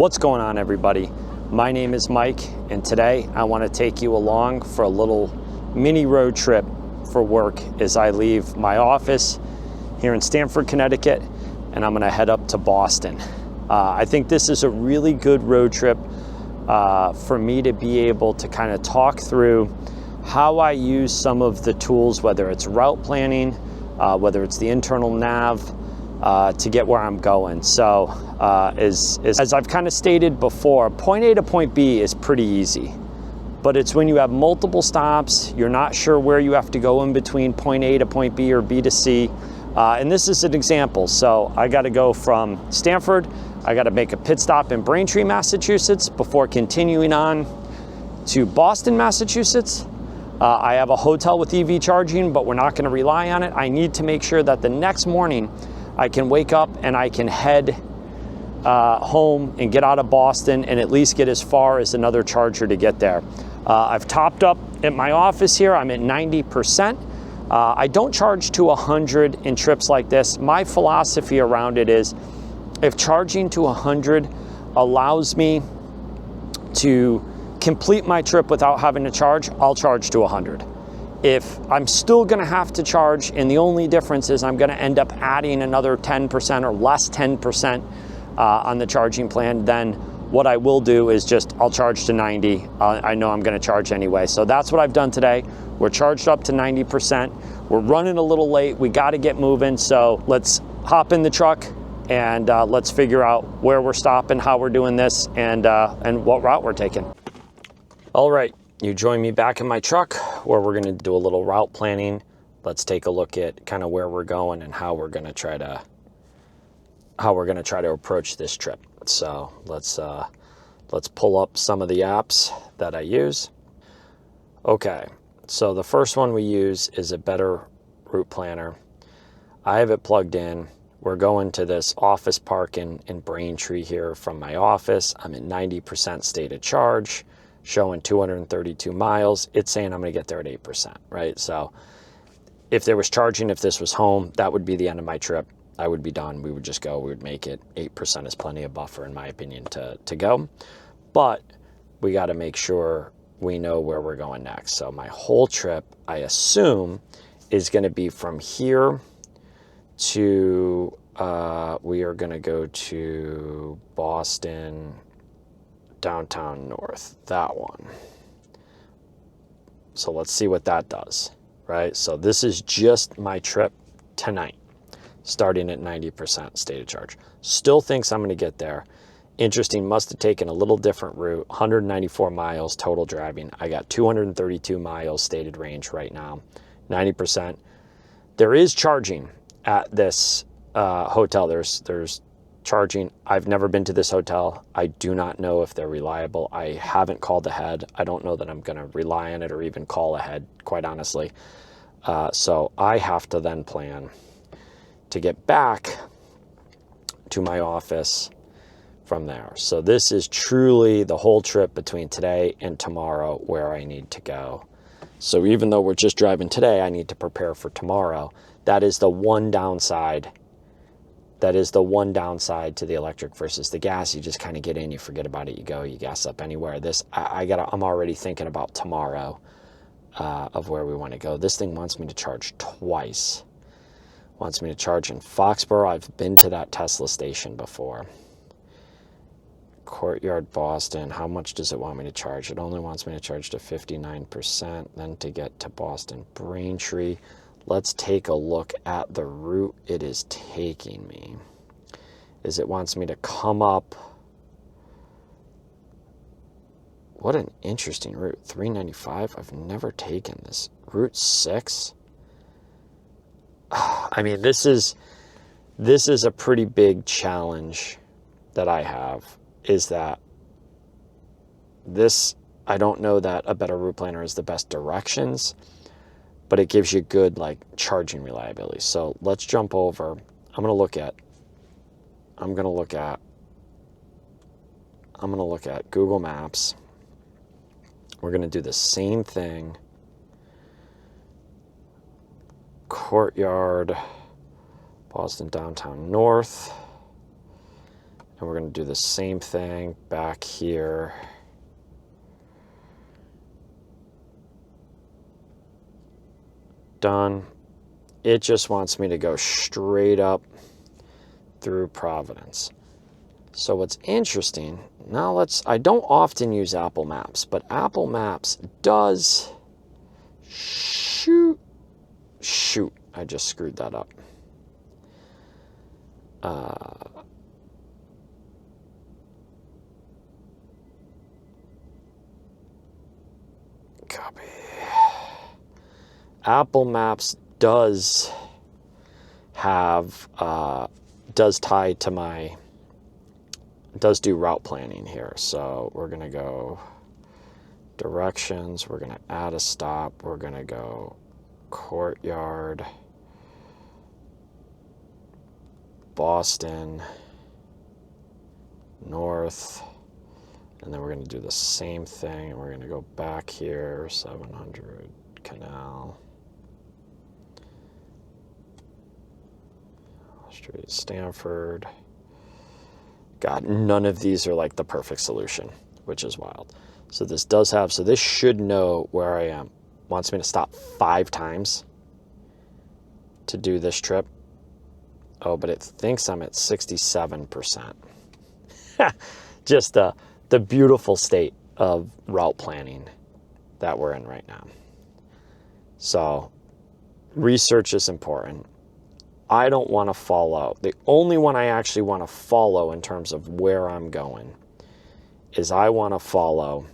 What's going on, everybody? My name is Mike, and today I want to take you along for a little mini road trip for work as I leave my office here in Stamford, Connecticut, and I'm going to head up to Boston. I think this is a really good road trip for me to be able to kind of talk through how I use some of the tools, whether it's route planning, whether it's the internal nav, to get where I'm going. So as I've kind of stated before, point A to point B is pretty easy, but it's when you have multiple stops, you're not sure where you have to go in between point A to point B or B to C. And this is an example. So I got to go from Stamford, I got to make a pit stop in Braintree, Massachusetts before continuing on to Boston, Massachusetts. I have a hotel with EV charging, but we're not going to rely on it. I need to make sure that the next morning I can wake up and I can head home and get out of Boston and at least get as far as another charger to get there. I've topped up at my office here. I'm at 90%. I don't charge to 100 in trips like this. My philosophy around it is if charging to 100 allows me to complete my trip without having to charge, I'll charge to 100. If I'm still gonna have to charge, and the only difference is I'm gonna end up adding another 10% or less 10% on the charging plan, then what I will do is just, I'll charge to 90. I know I'm gonna charge anyway. So that's what I've done today. We're charged up to 90%. We're running a little late. We gotta get moving. So let's hop in the truck and let's figure out where we're stopping, how we're doing this, and what route we're taking. All right. You join me back in my truck where we're going to do a little route planning. Let's take a look at kind of where we're going and how we're going to try to approach this trip. So let's pull up some of the apps that I use. Okay, so the first one we use is a Better Route Planner. I have it plugged in. We're going to this office park in Braintree here from my office. I'm at 90% state of charge, showing 232 miles. It's saying I'm going to get there at 8%, right? So if there was charging, if this was home, that would be the end of my trip. I would be done. We would just go. We would make it. 8% is plenty of buffer, in my opinion, to go. But we got to make sure we know where we're going next. So my whole trip, I assume, is going to be from here to, we are going to go to Boston, downtown north, that one. So let's see what that does, right? So this is just my trip tonight, starting at 90% state of charge. Still thinks I'm going to get there. Interesting, must have taken a little different route. 194 miles total driving. I got 232 miles stated range right now, 90%. There is charging at this hotel. There's charging. I've never been to this hotel. I do not know if they're reliable. I haven't called ahead. I don't know that I'm going to rely on it or even call ahead, quite honestly. So I have to then plan to get back to my office from there. So this is truly the whole trip between today and tomorrow where I need to go. So even though we're just driving today, I need to prepare for tomorrow. That is the one downside. That is the one downside to the electric versus the gas. You just kind of get in, you forget about it, you go, you gas up anywhere. This, I'm already thinking about tomorrow of where we want to go. This thing wants me to charge twice. Wants me to charge in Foxborough. I've been to that Tesla station before. Courtyard, Boston. How much does it want me to charge? It only wants me to charge to 59%. Then to get to Boston, Braintree. Let's take a look at the route it is taking me. It wants me to come up. What an interesting route. 395. I've never taken this. Route 6. I mean, this is a pretty big challenge that I have, is that this, I don't know that a Better Route Planner is the best directions, but it gives you good like charging reliability. So let's jump over. I'm gonna look at Google Maps. We're gonna do the same thing. Courtyard, Boston downtown north. And we're going to do the same thing back here. Done. It just wants me to go straight up through Providence. So what's interesting, now I don't often use Apple Maps, but Apple Maps does, shoot, I just screwed that up. Copy. Apple Maps does have, does tie to my, does do route planning here. So we're going to go directions. We're going to add a stop. We're going to go Courtyard, Boston, North, and then we're going to do the same thing. We're going to go back here, 700 Canal, Street, Stamford. God, none of these are like the perfect solution, which is wild. So this does have, so this should know where I am. Wants me to stop 5 times to do this trip. Oh, but it thinks I'm at 67%. Just the beautiful state of route planning that we're in right now. So research is important. I don't want to follow. The only one I actually want to follow in terms of where I'm going is I want to follow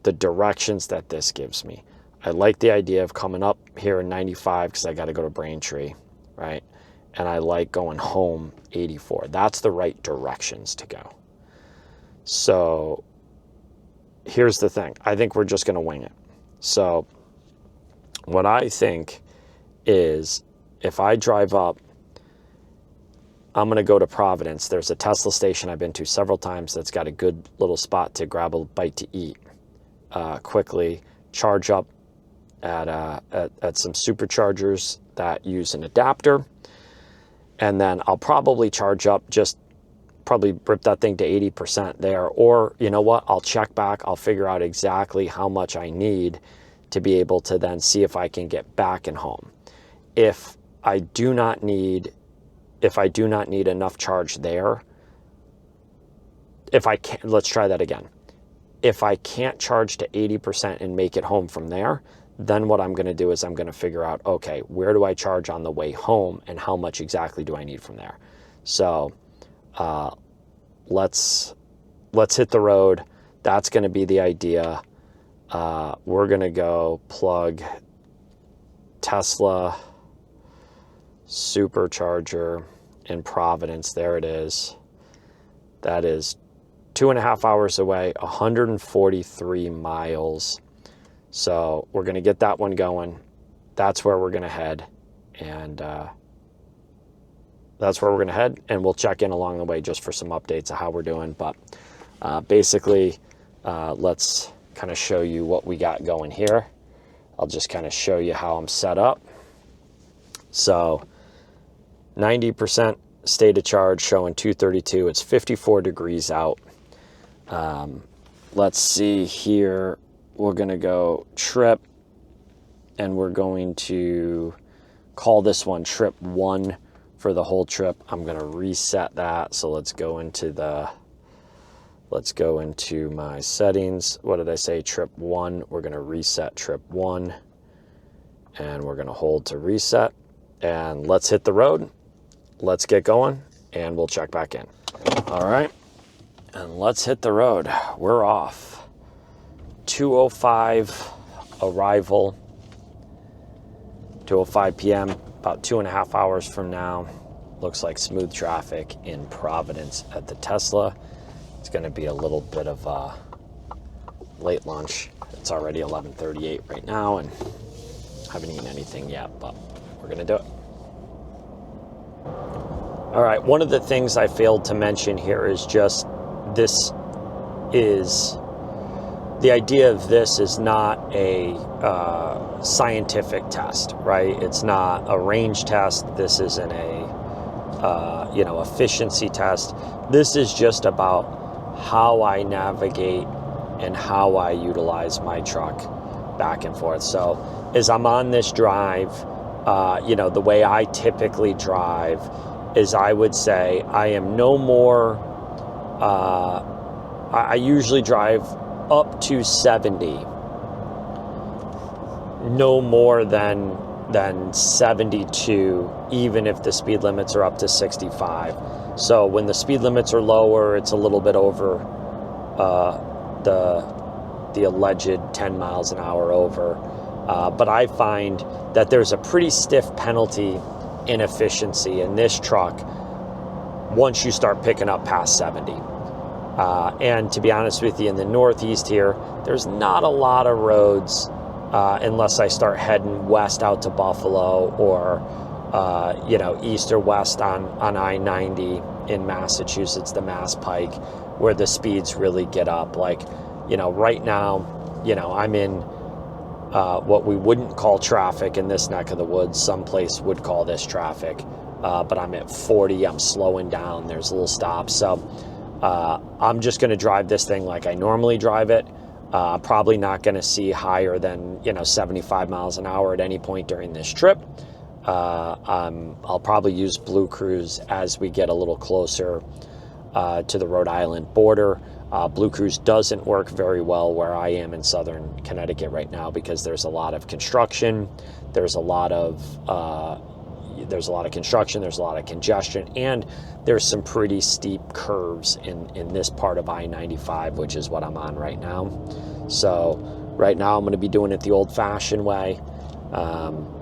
the directions that this gives me. I like the idea of coming up here in 95 because I got to go to Braintree, right? And I like going home 84. That's the right directions to go. So here's the thing. I think we're just going to wing it. So what I think is if I drive up, I'm going to go to Providence. There's a Tesla station I've been to several times that's got a good little spot to grab a bite to eat quickly, charge up at some superchargers that use an adapter. And then I'll probably charge up, just probably rip that thing to 80% there. Or, you know what, I'll check back. I'll figure out exactly how much I need to be able to then see if I can get back and home. If I do not need enough charge there, let's try that again. If I can't charge to 80% and make it home from there, then what I'm going to do is I'm going to figure out, okay, where do I charge on the way home and how much exactly do I need from there? So let's hit the road. That's going to be the idea. We're going to go plug Tesla Supercharger in Providence. There it is. That is 2.5 hours away, 143 miles. So we're going to get that one going. That's where we're going to head. And that's where we're going to head. And we'll check in along the way just for some updates of how we're doing. But basically, let's kind of show you what we got going here. I'll just kind of show you how I'm set up. So 90% state of charge showing 232. It's 54 degrees out. Let's see here. We're going to go trip, and we're going to call this one trip 1 for the whole trip. I'm going to reset that. So let's go into my settings. What did I say? Trip 1. We're going to reset trip 1, and we're going to hold to reset, and let's hit the road. Let's get going, and we'll check back in. All right, and let's hit the road. We're off. 2:05 arrival, 2:05 p.m., about 2.5 hours from now. Looks like smooth traffic in Providence at the Tesla. It's going to be a little bit of a late lunch. It's already 11:38 right now, and I haven't eaten anything yet, but we're going to do it. All right, one of the things I failed to mention here is just this is... The idea of this is not a scientific test, right? It's not a range test. This isn't a efficiency test. This is just about how I navigate and how I utilize my truck back and forth. So as I'm on this drive, the way I typically drive is, I would say I am no more, I usually drive up to 70, no more than 72, even if the speed limits are up to 65. So when the speed limits are lower, it's a little bit over the alleged 10 miles an hour over. But I find that there's a pretty stiff penalty inefficiency in this truck once you start picking up past 70. And to be honest with you, in the Northeast here, there's not a lot of roads unless I start heading west out to Buffalo, or east or west on I-90 in Massachusetts, the Mass Pike, where the speeds really get up. Like, right now, I'm in what we wouldn't call traffic in this neck of the woods. Someplace would call this traffic, but I'm at 40. I'm slowing down. There's little stops. So I'm just going to drive this thing like I normally drive it. Probably not going to see higher than 75 miles an hour at any point during this trip. I'll probably use Blue Cruise as we get a little closer to the Rhode Island border. Blue Cruise doesn't work very well where I am in southern Connecticut right now, because there's a lot of construction. There's a lot of construction. There's a lot of congestion, and there's some pretty steep curves in this part of I-95, which is what I'm on right now. So right now I'm going to be doing it the old-fashioned way.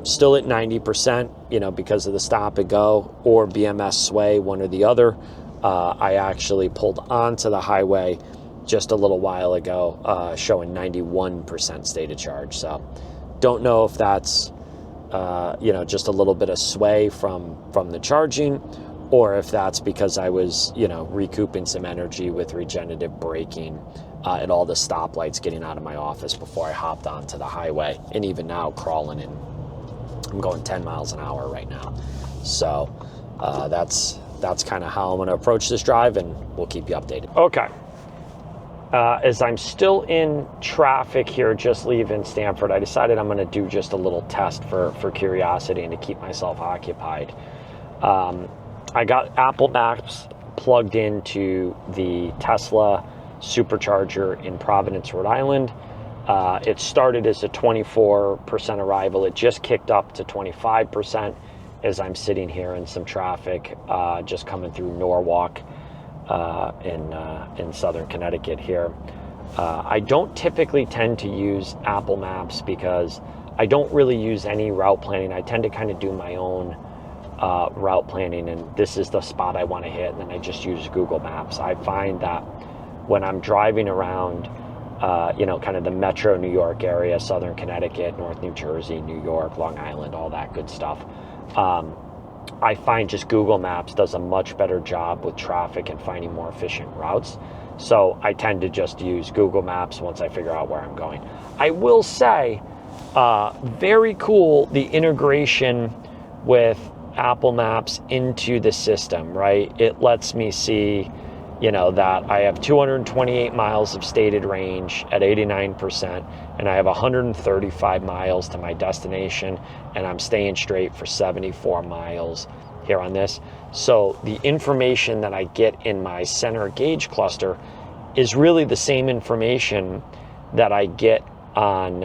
Still at 90%, because of the stop and go or BMS sway, one or the other. I actually pulled onto the highway just a little while ago, showing 91% state of charge. So don't know if that's, just a little bit of sway from the charging, or if that's because I was, recouping some energy with regenerative braking at all the stoplights getting out of my office before I hopped onto the highway. And even now, crawling in, I'm going 10 miles an hour right now. So that's kind of how I'm going to approach this drive, and we'll keep you updated. Okay. As I'm still in traffic here, just leaving Stamford, I decided I'm going to do just a little test for curiosity and to keep myself occupied. I got Apple Maps plugged into the Tesla Supercharger in Providence, Rhode Island. It started as a 24% arrival. It just kicked up to 25% as I'm sitting here in some traffic, just coming through Norwalk in southern Connecticut here. I don't typically tend to use Apple Maps because I don't really use any route planning. I tend to kind of do my own route planning, and this is the spot I want to hit, and then I just use Google Maps. I find that when I'm driving around, kind of the metro New York area, southern Connecticut, North New Jersey, New York, Long Island, all that good stuff, I find just Google Maps does a much better job with traffic and finding more efficient routes. So I tend to just use Google Maps once I figure out where I'm going. I will say, very cool, the integration with Apple Maps into the system, right? It lets me see, that I have 228 miles of stated range at 89%, and I have 135 miles to my destination, and I'm staying straight for 74 miles here on this. So the information that I get in my center gauge cluster is really the same information that I get on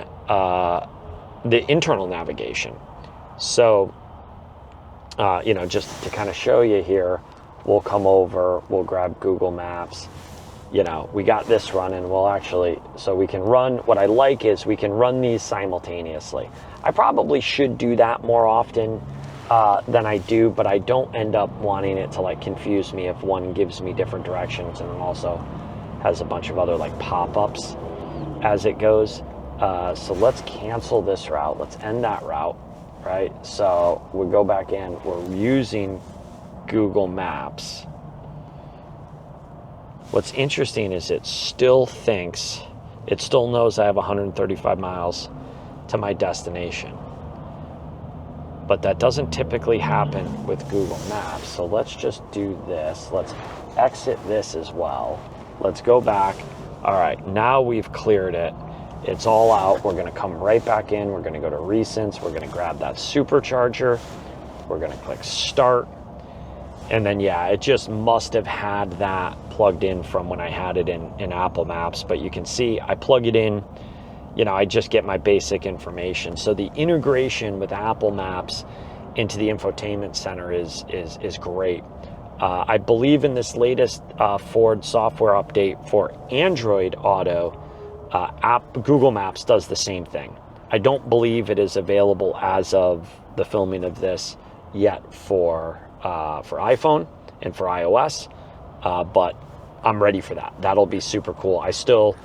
the internal navigation. So, just to kind of show you here, we'll come over, we'll grab Google Maps. We got this running. So we can run, what I like is we can run these simultaneously. I probably should do that more often than I do, but I don't end up wanting it to confuse me if one gives me different directions and then also has a bunch of other pop-ups as it goes. So let's cancel this route. Let's end that route, right? So we'll go back in. We're using Google Maps. What's interesting is it still knows I have 135 miles to my destination. but that doesn't typically happen with Google Maps. So let's just do this. Let's exit this as well. Let's go back. All right, now we've cleared it. It's all out. We're gonna come right back in. We're gonna go to recents. We're gonna grab that supercharger. We're gonna click start. And then, yeah, it just must have had that plugged in from when I had it in Apple Maps. But you can see I plug it in, you know, I just get my basic information. So the integration with Apple Maps into the infotainment center is great. I believe in this latest Ford software update for Android Auto, Google Maps does the same thing. I don't believe it is available as of the filming of this yet for iPhone and for iOS, but I'm ready for that. That'll be super cool. I still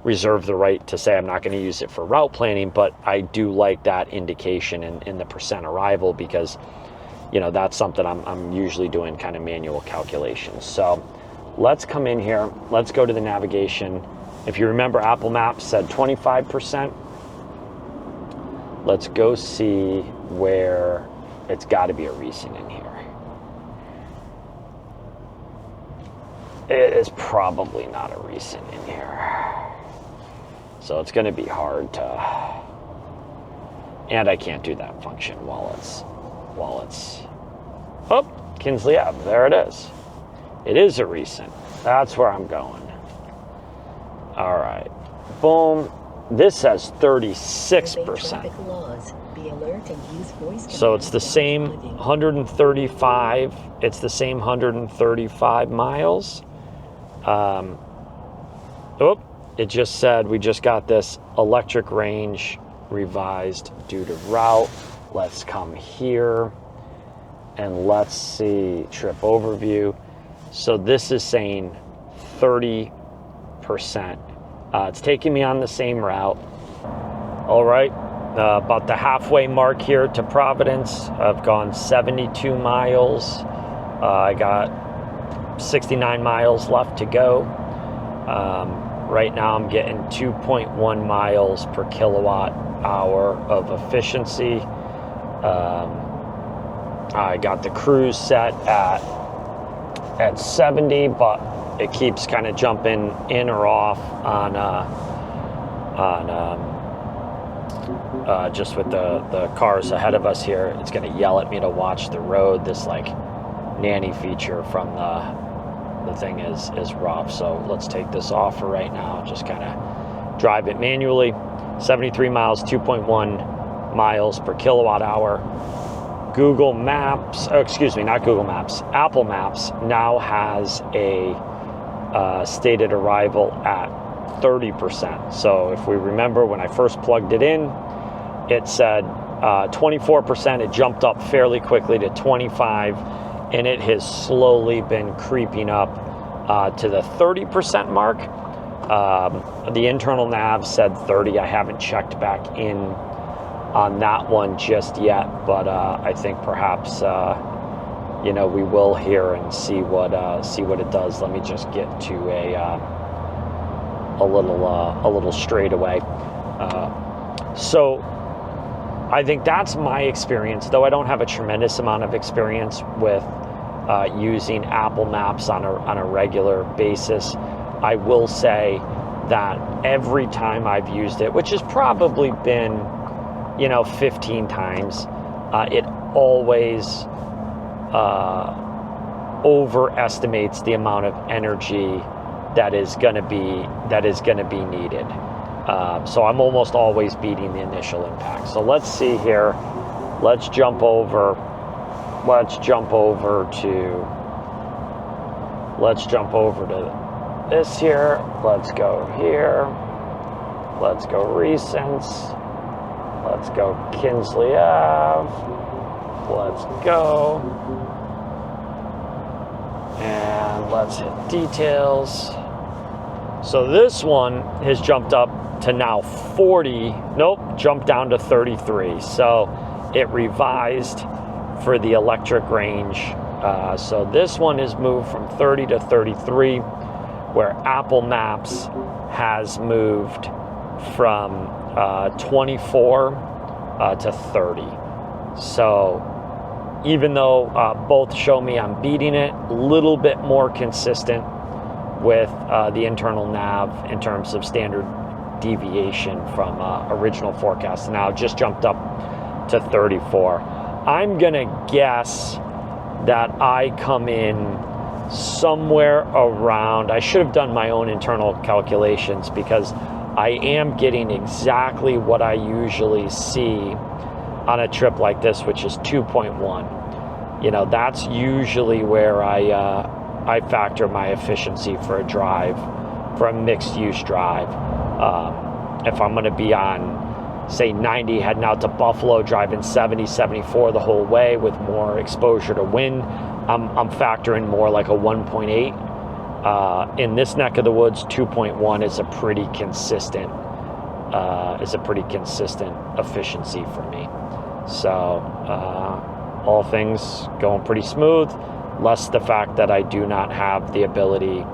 reserve the right to say I'm not going to use it for route planning, but I do like that indication in the percent arrival, because you know that's something I'm usually doing kind of manual calculations. So let's come in here. Let's go to the navigation. If you remember, Apple Maps said 25%. Let's go see where it's got to be a recent in here. It is probably not a recent in here. So it's going to be hard to, and I can't do that function while it's, oh, Kinsley Ave, there it is. It is a recent. That's where I'm going. All right, boom. This says 36%. So it's the same 135. It's the same 135 miles. It just said we just got this electric range revised due to route. Let's come here and let's see trip overview. So this is saying 30%. It's taking me on the same route. All right, about the halfway mark here to Providence. I've gone 72 miles. I got 69 miles left to go. Right now I'm getting 2.1 miles per kilowatt hour of efficiency. I got the cruise set at 70, but it keeps kind of jumping in or off on just with the cars ahead of us here. It's going to yell at me to watch the road. This like nanny feature from the thing is rough. So let's take this off for right now. Just kind of drive it manually. 73 miles, 2.1 miles per kilowatt hour. Google Maps, oh, excuse me, not Google Maps, Apple Maps now has a stated arrival at 30%. So if we remember when I first plugged it in, it said 24%. It jumped up fairly quickly to 25, and it has slowly been creeping up to the 30% mark. The internal nav said 30. I haven't checked back in on that one just yet, but I think perhaps you know, we will hear and see what it does. Let me just get to a little straightaway. So I think that's my experience, though I don't have a tremendous amount of experience with using Apple Maps on a regular basis. I will say that every time I've used it, which has probably been, you know, 15 times, it always overestimates the amount of energy that is going to be needed. So I'm almost always beating the initial impact. So let's see here. Let's jump over to this here. Let's go here. Let's go recents. Let's go Kinsley Ave. Let's go. And let's hit details. So this one has jumped up to now 40. Nope, jumped down to 33. So it revised for the electric range. So this one has moved from 30 to 33, where Apple Maps has moved from 24 to 30. So even though both show me I'm beating it, a little bit more consistent with the internal nav in terms of standard deviation from original forecast. Now just jumped up to 34. I'm gonna guess that I come in somewhere around, I should have done my own internal calculations because I am getting exactly what I usually see on a trip like this, which is 2.1. You know, that's usually where I factor my efficiency for a drive, for a mixed use drive. If I'm going to be on, say, 90 heading out to Buffalo, driving 70, 74 the whole way with more exposure to wind, I'm factoring more like a 1.8. In this neck of the woods, 2.1 is a pretty consistent efficiency for me. So all things going pretty smooth, less the fact that I do not have the ability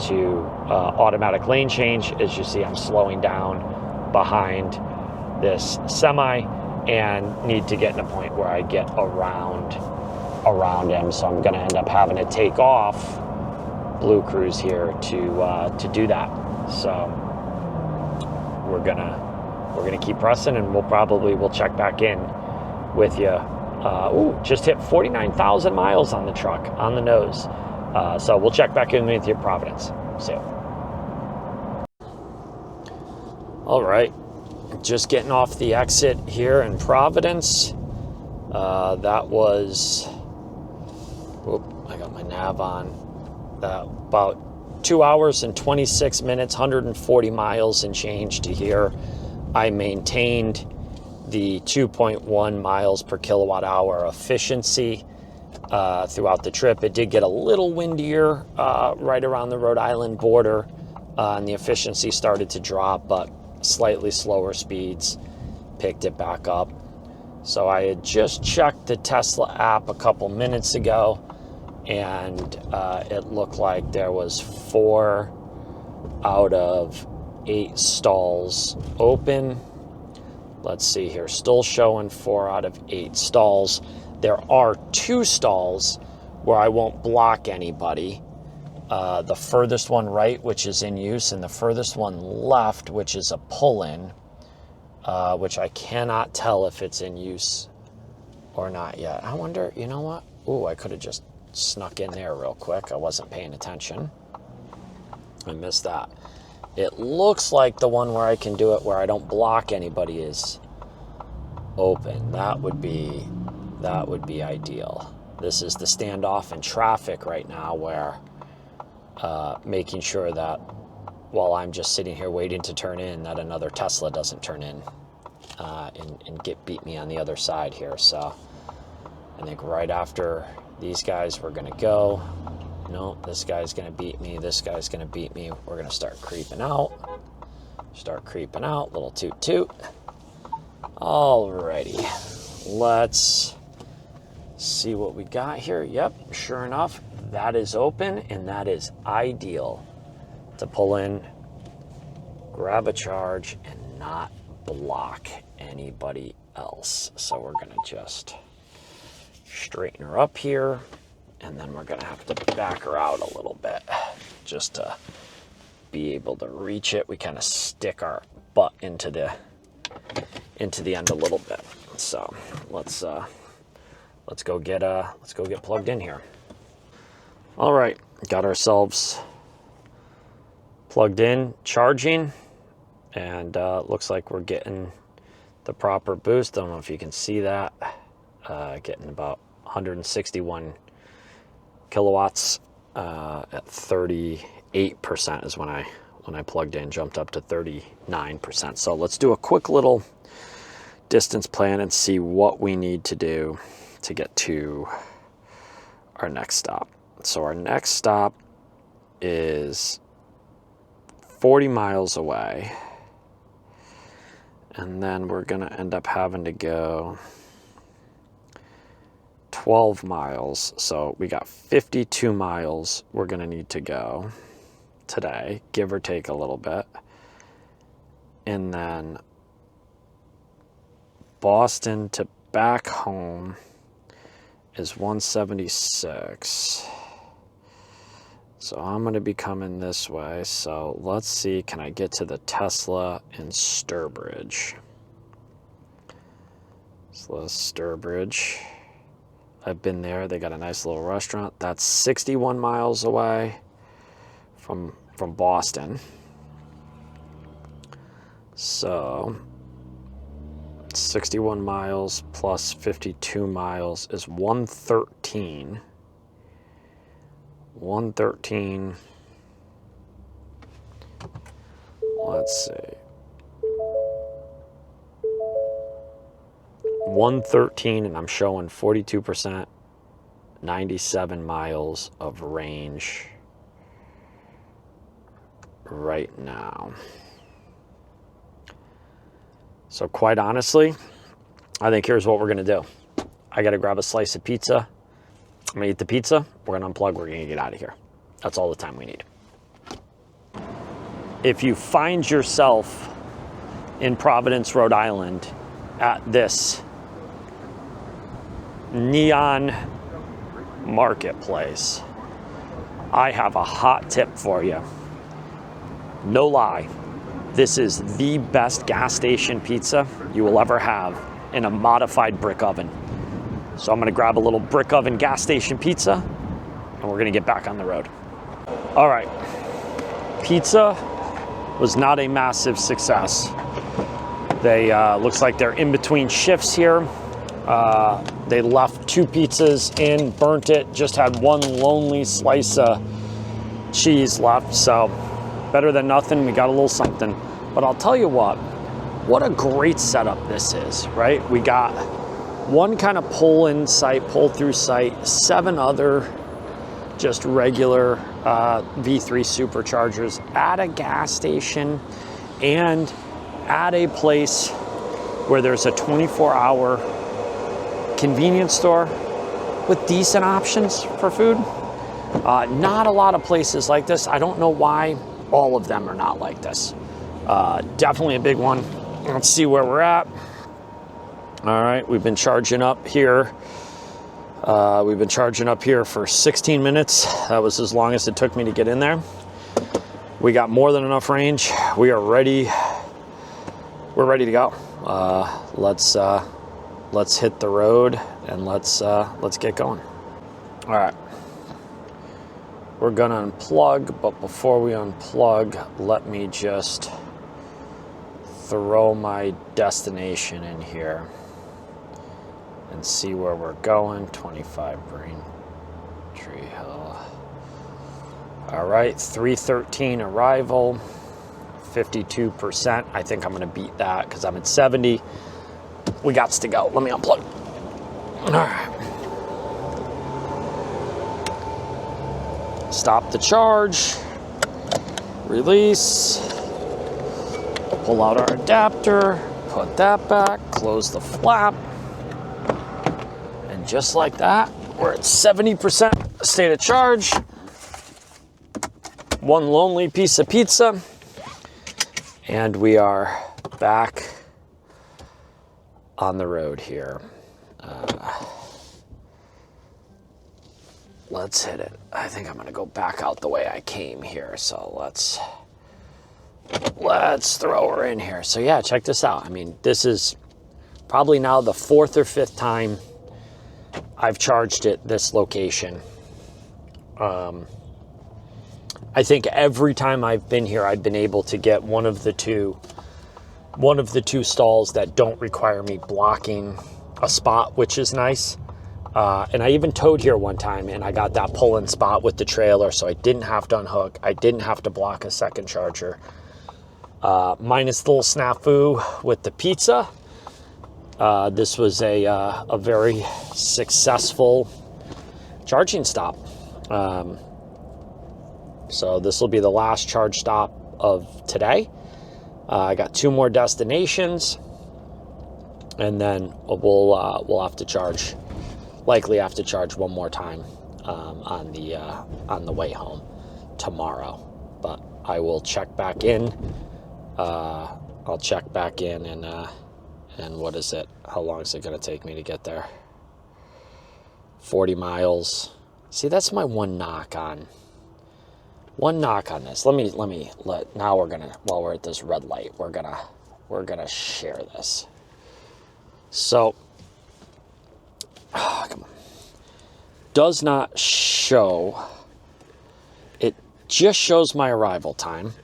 to automatic lane change. As you see, I'm slowing down behind this semi and need to get in a point where I get around him. So I'm going to end up having to take off Blue Cruise here to do that. So we're gonna keep pressing, and we'll check back in with you. Just hit 49,000 miles on the truck on the nose. So we'll check back in with you, Providence. See ya. All right, just getting off the exit here in Providence. That was, I got my nav on. About 2 hours and 26 minutes, 140 miles and change to here. I maintained the 2.1 miles per kilowatt hour efficiency throughout the trip. It did get a little windier right around the Rhode Island border, and the efficiency started to drop, but slightly slower speeds picked it back up. So I had just checked the Tesla app a couple minutes ago, and it looked like there was 4 out of 8 stalls open. Let's see here, still showing 4 out of 8 stalls. There are 2 stalls where I won't block anybody. The furthest one right, which is in use, and the furthest one left, which is a pull-in, which I cannot tell if it's in use or not yet. I wonder, you know what? Ooh, I could have just snuck in there real quick. I wasn't paying attention. I missed that. It looks like the one where I can do it where I don't block anybody is open. That would be ideal. This is the standoff in traffic right now, where making sure that while I'm just sitting here waiting to turn in, that another Tesla doesn't turn in and beat me on the other side here. So I think right after these guys, we're gonna go. No, this guy's gonna beat me. This guy's gonna beat me. We're gonna start creeping out. Little toot toot. Alrighty, let's see what we got here. Yep, sure enough, that is open, and that is ideal to pull in, grab a charge, and not block anybody else. So we're gonna just straighten her up here, and then we're gonna have to back her out a little bit just to be able to reach it. We kind of stick our butt into the end a little bit. So let's go get plugged in here. All right, got ourselves plugged in, charging, and looks like we're getting the proper boost. Don't know if you can see that. Getting about 161 kilowatts at 38% is when I plugged in, jumped up to 39%. So let's do a quick little distance plan and see what we need to do to get to our next stop. So our next stop is 40 miles away, and then we're gonna end up having to go 12 miles. So we got 52 miles we're gonna need to go today, give or take a little bit. And then Boston to back home is 176. So I'm going to be coming this way. So let's see, can I get to the Tesla in Sturbridge? So Sturbridge. I've been there. They got a nice little restaurant. That's 61 miles away from Boston. So 61 miles plus 52 miles is 113. 113. Let's see. 113, and I'm showing 42%, 97 miles of range right now. So quite honestly, I think here's what we're gonna do. I gotta grab a slice of pizza. I'm gonna eat the pizza, we're gonna unplug, we're gonna get out of here. That's all the time we need. If you find yourself in Providence, Rhode Island at this neon marketplace, I have a hot tip for you. No lie, this is the best gas station pizza you will ever have in a modified brick oven. So I'm gonna grab a little brick oven gas station pizza and we're gonna get back on the road. All right, pizza was not a massive success. They, looks like they're in between shifts here. They left 2 pizzas in, burnt it, just had one lonely slice of cheese left. So better than nothing, we got a little something. But I'll tell you what a great setup this is, right? We got one kind of pull-in site, pull-through site, 7 other just regular V3 superchargers at a gas station and at a place where there's a 24-hour convenience store with decent options for food. Not a lot of places like this. I don't know why all of them are not like this. Definitely a big one. Let's see where we're at. All right, we've been charging up here. We've been charging up here for 16 minutes. That was as long as it took me to get in there. We got more than enough range. We are ready. We're ready to go. Let's hit the road and let's get going. All right. We're gonna unplug, but before we unplug, let me just throw my destination in here and see where we're going. 25 Braintree Hill. All right, 3:13 arrival, 52%. I think I'm gonna beat that because I'm at 70. We got to go. Let me unplug. All right. Stop the charge, release, pull out our adapter, put that back, close the flap, and just like that, we're at 70% state of charge. One lonely piece of pizza, and we are back on the road here. Let's hit it. I think I'm gonna go back out the way I came here. So let's throw her in here. So yeah, check this out. I mean, this is probably now the 4th or 5th time I've charged at this location. I think every time I've been here, I've been able to get one of the two stalls that don't require me blocking a spot, which is nice. And I even towed here one time and I got that pull-in spot with the trailer, so I didn't have to unhook. I didn't have to block a second charger. Minus the little snafu with the pizza. This was a very successful charging stop. So this will be the last charge stop of today. I got 2 more destinations, and then we'll have to charge. Likely have to charge one more time on the way home tomorrow. But I will check back in. I'll check back in And what is it? How long is it going to take me to get there? 40 miles. See, that's my one knock on this. Now we're gonna, while we're at this red light, we're gonna share this. So, come on. Does not show, it just shows my arrival time.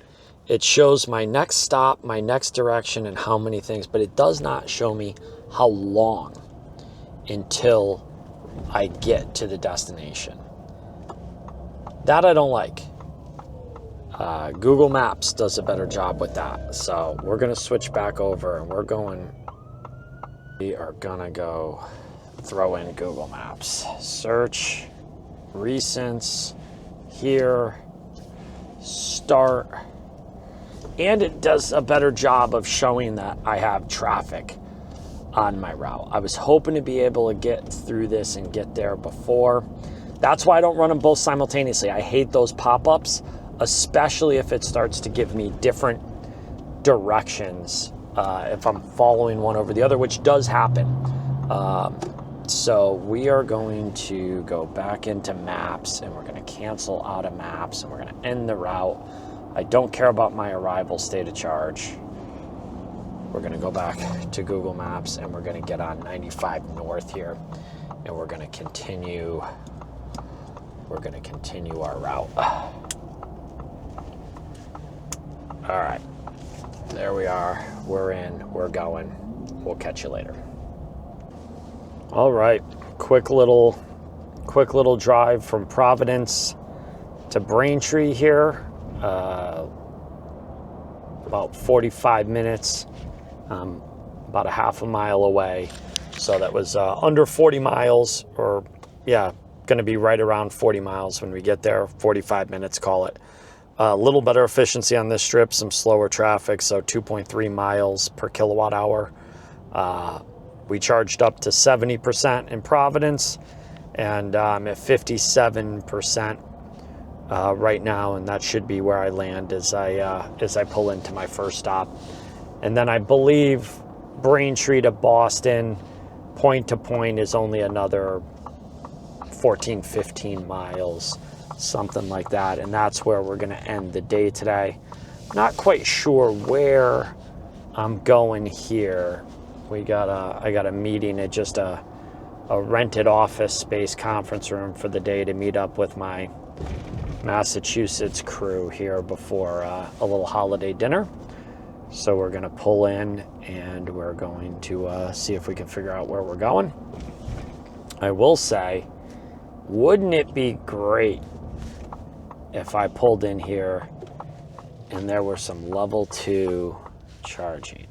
It shows my next stop, my next direction, and how many things, but it does not show me how long until I get to the destination. That I don't like. Google Maps does a better job with that. So we're going to switch back over and we are going to go throw in Google Maps. Search, recents, here, start. And it does a better job of showing that I have traffic on my route. I was hoping to be able to get through this and get there before. That's why I don't run them both simultaneously. I hate those pop-ups, especially if it starts to give me different directions if I'm following one over the other, which does happen. So we are going to go back into maps, and we're going to cancel out of maps, and we're going to end the route. I don't care about my arrival state of charge. We're going to go back to Google Maps, and we're going to get on 95 North here, and we're going to continue our route. All right, there we are. We're in, we're going. We'll catch you later. All right, quick little drive from Providence to Braintree here. About 45 minutes, about a half a mile away. So that was under 40 miles, or yeah, going to be right around 40 miles when we get there. 45 minutes, call it. A little better efficiency on this strip, some slower traffic, so 2.3 miles per kilowatt hour. We charged up to 70% in Providence, and I'm at 57% right now, and that should be where I land as I pull into my first stop. And then I believe Braintree to Boston, point to point, is only another 14, 15 miles, something like that. And that's where we're going to end the day today. Not quite sure where I'm going here. I got a meeting at just a rented office space conference room for the day to meet up with my Massachusetts crew here before a little holiday dinner. So we're going to pull in, and we're going to see if we can figure out where we're going. I will say, wouldn't it be great if I pulled in here and there were some level 2 charging?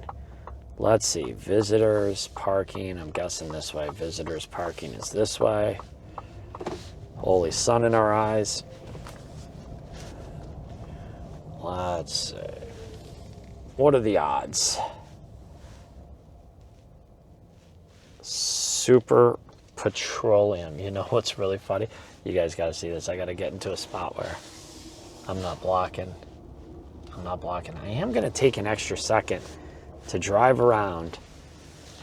Let's see, visitors parking. I'm guessing this way. Visitors parking is this way. Holy sun in our eyes. Let's see. What are the odds? Super Petroleum. You know what's really funny? You guys got to see this. I got to get into a spot where I'm not blocking. I am going to take an extra second to drive around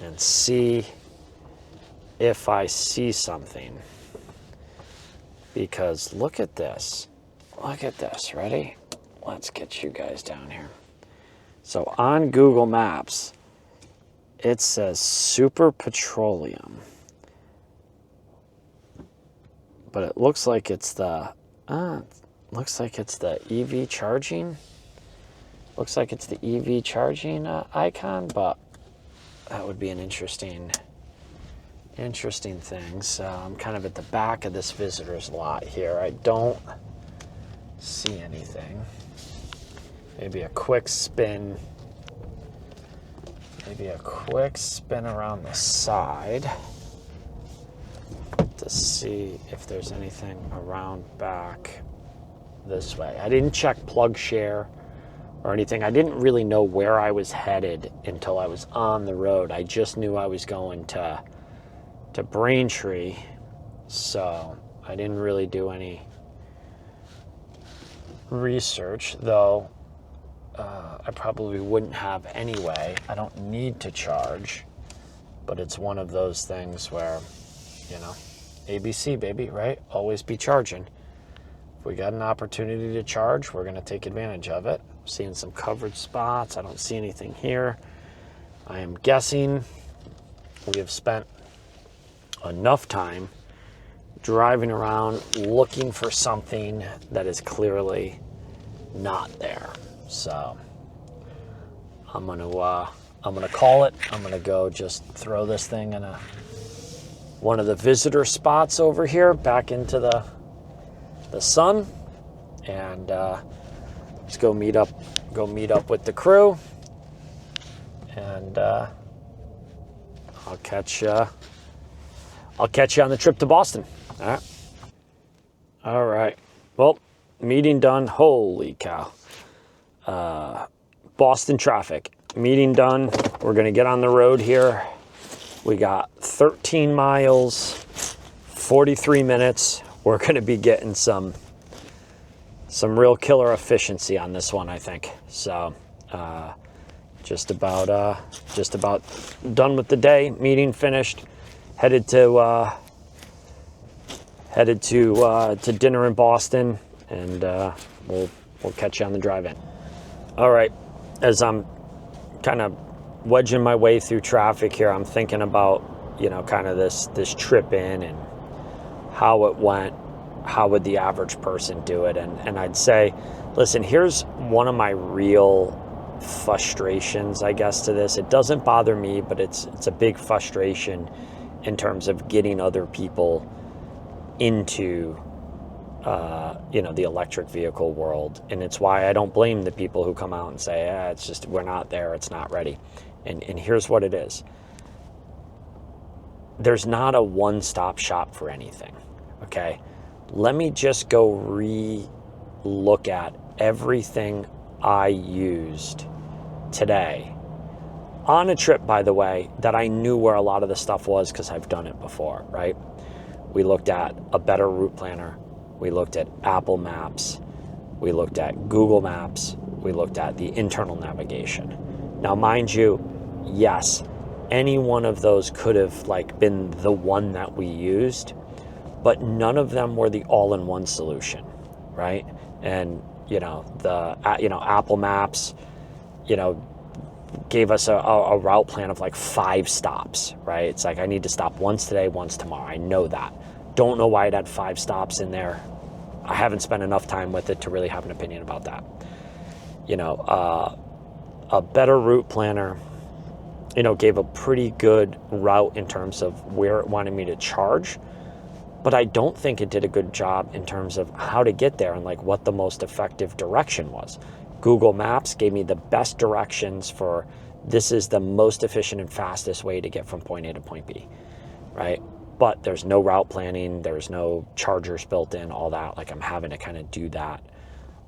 and see if I see something. Because look at this. Ready? Let's get you guys down here. So on Google Maps, it says Super Petroleum. But it looks like it's the EV charging. Looks like it's the EV charging icon, but that would be an interesting thing. So I'm kind of at the back of this visitor's lot here. I don't see anything. Maybe a quick spin around the side to see if there's anything around back this way. I didn't check plug share or anything. I didn't really know where I was headed until I was on the road. I just knew I was going to Braintree, so I didn't really do any research, though. I probably wouldn't have anyway. I don't need to charge, but it's one of those things where, you know, ABC, baby, right? Always be charging. If we got an opportunity to charge, we're going to take advantage of it. I'm seeing some covered spots. I don't see anything here. I am guessing we have spent enough time driving around looking for something that is clearly not there. So I'm gonna call it. I'm gonna go just throw this thing in one of the visitor spots over here back into the sun, and let's go meet up with the crew, and I'll catch you on the trip to Boston. All right. Well, meeting done. Holy cow. Boston traffic. Meeting done. We're going to get on the road here. We got 13 miles, 43 minutes. We're going to be getting some real killer efficiency on this one, I think. So, just about done with the day. Meeting finished. Headed to dinner in Boston, and we'll catch you on the drive in. All right, as I'm kind of wedging my way through traffic here, I'm thinking about, you know, kind of this trip in and how it went. How would the average person do it? And I'd say, listen, here's one of my real frustrations, I guess, to this. It doesn't bother me, but it's a big frustration in terms of getting other people into, the electric vehicle world. And it's why I don't blame the people who come out and say, it's just, we're not there, it's not ready. And here's what it is. There's not a one-stop shop for anything, okay? Let me just go re-look at everything I used today on a trip, by the way, that I knew where a lot of the stuff was because I've done it before, right? We looked at a better route planner. We looked at Apple Maps. We looked at Google Maps. We looked at the internal navigation. Now, mind you, yes, any one of those could have been the one that we used, but none of them were the all-in-one solution, right? And, Apple Maps, gave us a route plan of 5 stops, right? It's I need to stop once today, once tomorrow. I know that. Don't know why it had 5 stops in there. I haven't spent enough time with it to really have an opinion about that. A better route planner, gave a pretty good route in terms of where it wanted me to charge, but I don't think it did a good job in terms of how to get there and what the most effective direction was. Google Maps gave me the best directions for this is the most efficient and fastest way to get from point A to point B, right? But there's no route planning, there's no chargers built in, all that. I'm having to kind of do that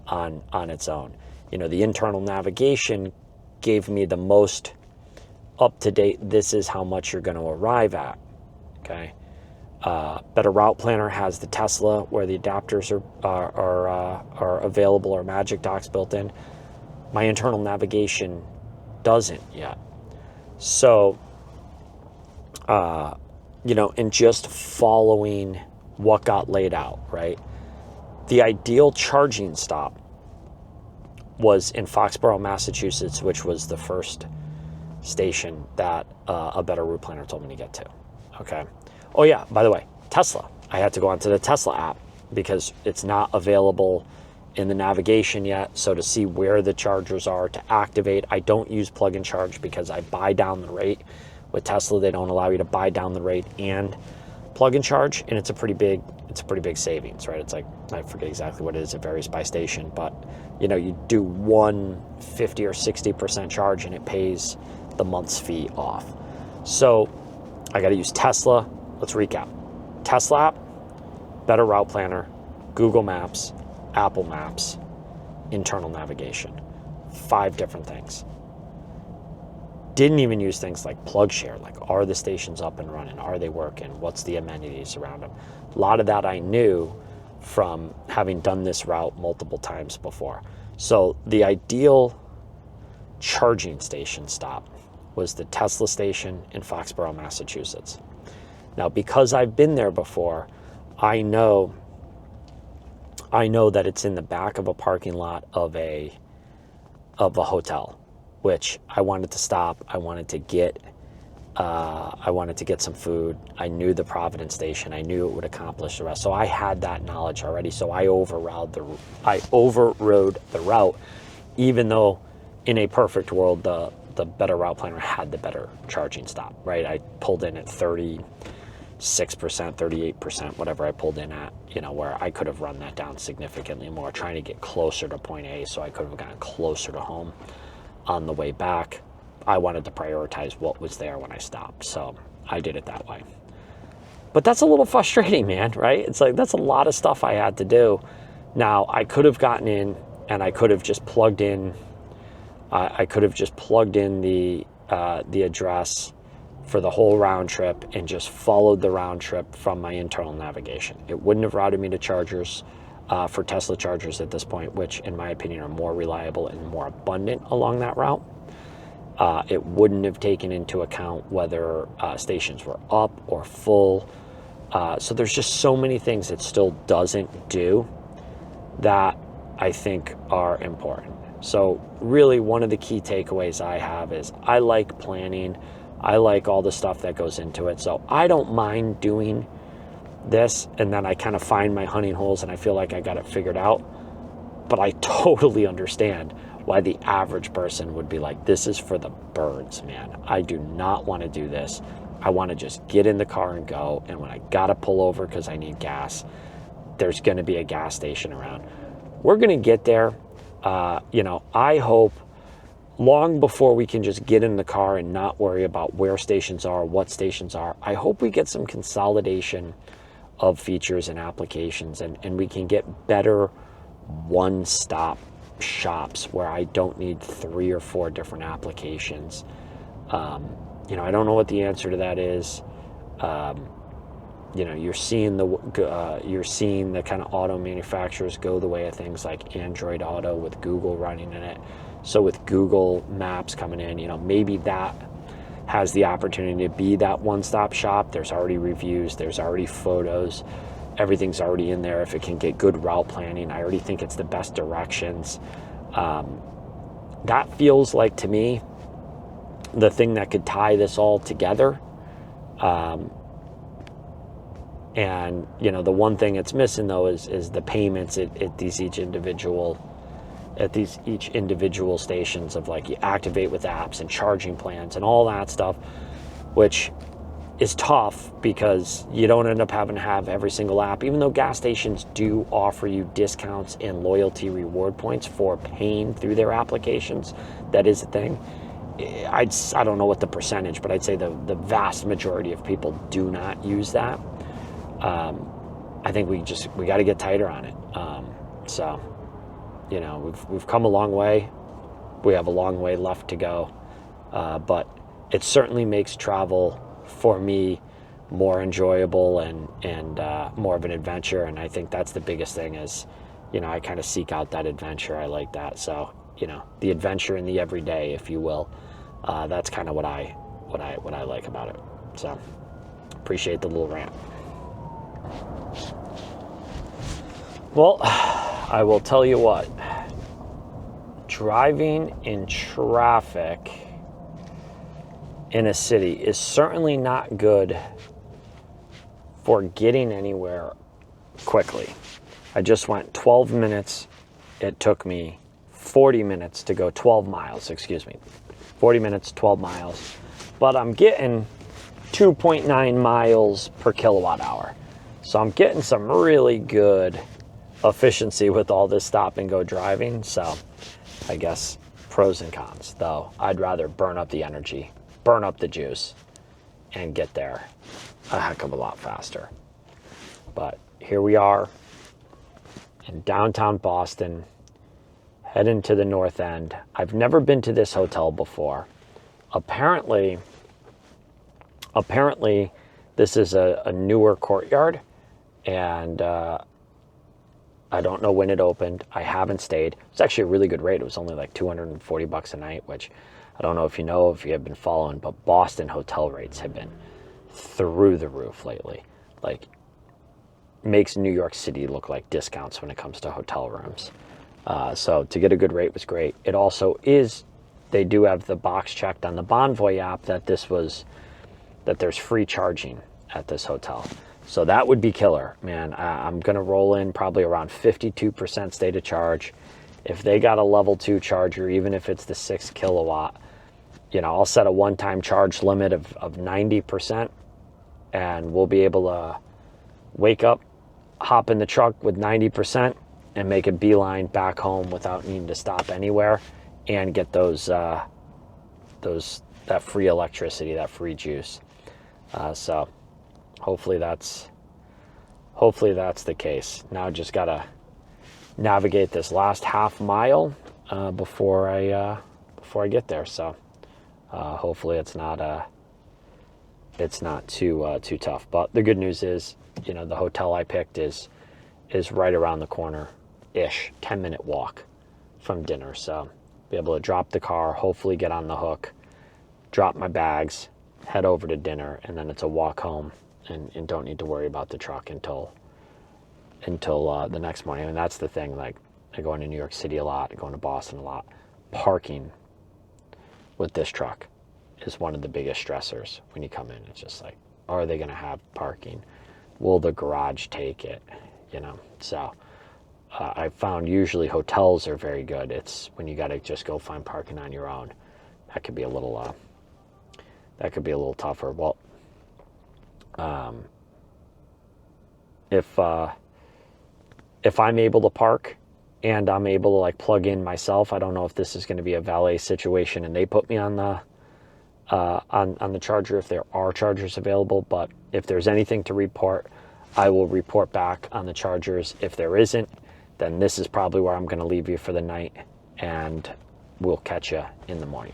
on its own. The internal navigation gave me the most up-to-date, this is how much you're going to arrive at, okay? Better Route Planner has the Tesla where the adapters are available or Magic Docks built in. My internal navigation doesn't yet. So, and just following what got laid out, right? The ideal charging stop was in Foxborough, Massachusetts, which was the first station that a better route planner told me to get to, okay? Oh yeah, by the way, Tesla. I had to go onto the Tesla app because it's not available in the navigation yet. So to see where the chargers are to activate, I don't use plug and charge because I buy down the rate. With Tesla, they don't allow you to buy down the rate and plug and charge, and it's a pretty big savings, right? It's I forget exactly what it is. It varies by station, but you do 50 or 60% charge and it pays the month's fee off. So I got to use Tesla. Let's recap. Tesla app, better route planner, Google Maps, Apple Maps, internal navigation. 5 different things. Didn't even use things like PlugShare, are the stations up and running? Are they working? What's the amenities around them? A lot of that I knew from having done this route multiple times before. So the ideal charging station stop was the Tesla station in Foxborough, Massachusetts. Now, because I've been there before, I know that it's in the back of a parking lot of a hotel, which I wanted to stop. I wanted to get some food. I knew the Providence station. I knew it would accomplish the rest. So I had that knowledge already. So I overrode the route, even though in a perfect world, the better route planner had the better charging stop, right? I pulled in at 36%, 38%, whatever I pulled in at, where I could have run that down significantly more, trying to get closer to point A, so I could have gotten closer to home on the way back. I wanted to prioritize what was there when I stopped, so I did it that way. But that's a little frustrating, man, right? It's like, that's a lot of stuff I had to do. Now, I could have gotten in and I could have just plugged in the address for the whole round trip and just followed the round trip from my internal navigation. It wouldn't have routed me to chargers, for Tesla chargers at this point, which in my opinion are more reliable and more abundant along that route. It wouldn't have taken into account whether stations were up or full. So there's just so many things it still doesn't do that I think are important. So really one of the key takeaways I have is I like planning. I like all the stuff that goes into it. So I don't mind doing this, and then I kind of find my hunting holes and I feel like I got it figured out. But I totally understand why the average person would be like, this is for the birds, man. I do not want to do this. I want to just get in the car and go. And when I got to pull over because I need gas, there's going to be a gas station around. We're going to get there. I hope long before we can just get in the car and not worry about where stations are, what stations are, I hope we get some consolidation of features and applications, and we can get better one-stop shops where I don't need 3 or 4 different applications. I don't know what the answer to that is. You're seeing the kind of auto manufacturers go the way of things like Android Auto with Google running in it. So with Google Maps coming in, maybe that has the opportunity to be that one-stop shop. There's already reviews, there's already photos, everything's already in there. If it can get good route planning, I already think it's the best directions. That feels like, to me, the thing that could tie this all together. And the one thing it's missing though is the payments at each individual stations of, like, you activate with apps and charging plans and all that stuff, which is tough because you don't end up having to have every single app, even though gas stations do offer you discounts and loyalty reward points for paying through their applications. That is a thing. I don't know what the percentage, but I'd say the vast majority of people do not use that. I think we got to get tighter on it. We've come a long way. We have a long way left to go, but it certainly makes travel for me more enjoyable and more of an adventure. And I think that's the biggest thing is, I kind of seek out that adventure. I like that. So, the adventure in the everyday, if you will, that's kind of what I like about it. So appreciate the little rant. Well, I will tell you what, driving in traffic in a city is certainly not good for getting anywhere quickly. I just went 12 minutes. It took me 40 minutes to go 12 miles, 40 minutes, 12 miles. But I'm getting 2.9 miles per kilowatt hour. So I'm getting some really good efficiency with all this stop and go driving. So I guess pros and cons, though. I'd rather burn up the energy, burn up the juice, and get there a heck of a lot faster. But here we are in downtown Boston, heading to the North End. I've never been to this hotel before. Apparently this is a newer courtyard, and I I don't know when it opened. I haven't stayed. It's actually a really good rate. It was only like $240 a night, which I don't know if you have been following, but Boston hotel rates have been through the roof lately. Like, makes New York City look like discounts when it comes to hotel rooms. So to get a good rate was great. It also is, they do have the box checked on the Bonvoy app that there's free charging at this hotel. So that would be killer, man. I'm gonna roll in probably around 52% state of charge. If they got a level 2 charger, even if it's the 6 kilowatt, I'll set a one-time charge limit of 90%, and we'll be able to wake up, hop in the truck with 90%, and make a beeline back home without needing to stop anywhere, and get that free electricity, that free juice. So hopefully that's the case. Now just gotta navigate this last half mile before I get there. So hopefully it's not too tough. But the good news is, the hotel I picked is right around the corner ish, 10-minute walk from dinner. So be able to drop the car, hopefully get on the hook, drop my bags, head over to dinner, and then it's a walk home, and don't need to worry about the truck until the next morning. And that's the thing, like, I go into New York City a lot, I go into Boston a lot. Parking with this truck is one of the biggest stressors when you come in. It's just like, are they going to have parking? Will the garage take it? So I found usually hotels are very good. It's when you got to just go find parking on your own, that could be a little tougher. Well, if I'm able to park and I'm able to like plug in myself, I don't know if this is going to be a valet situation and they put me on the charger if there are chargers available. But if there's anything to report, I will report back on the chargers. If there isn't, then this is probably where I'm going to leave you for the night, and we'll catch you in the morning.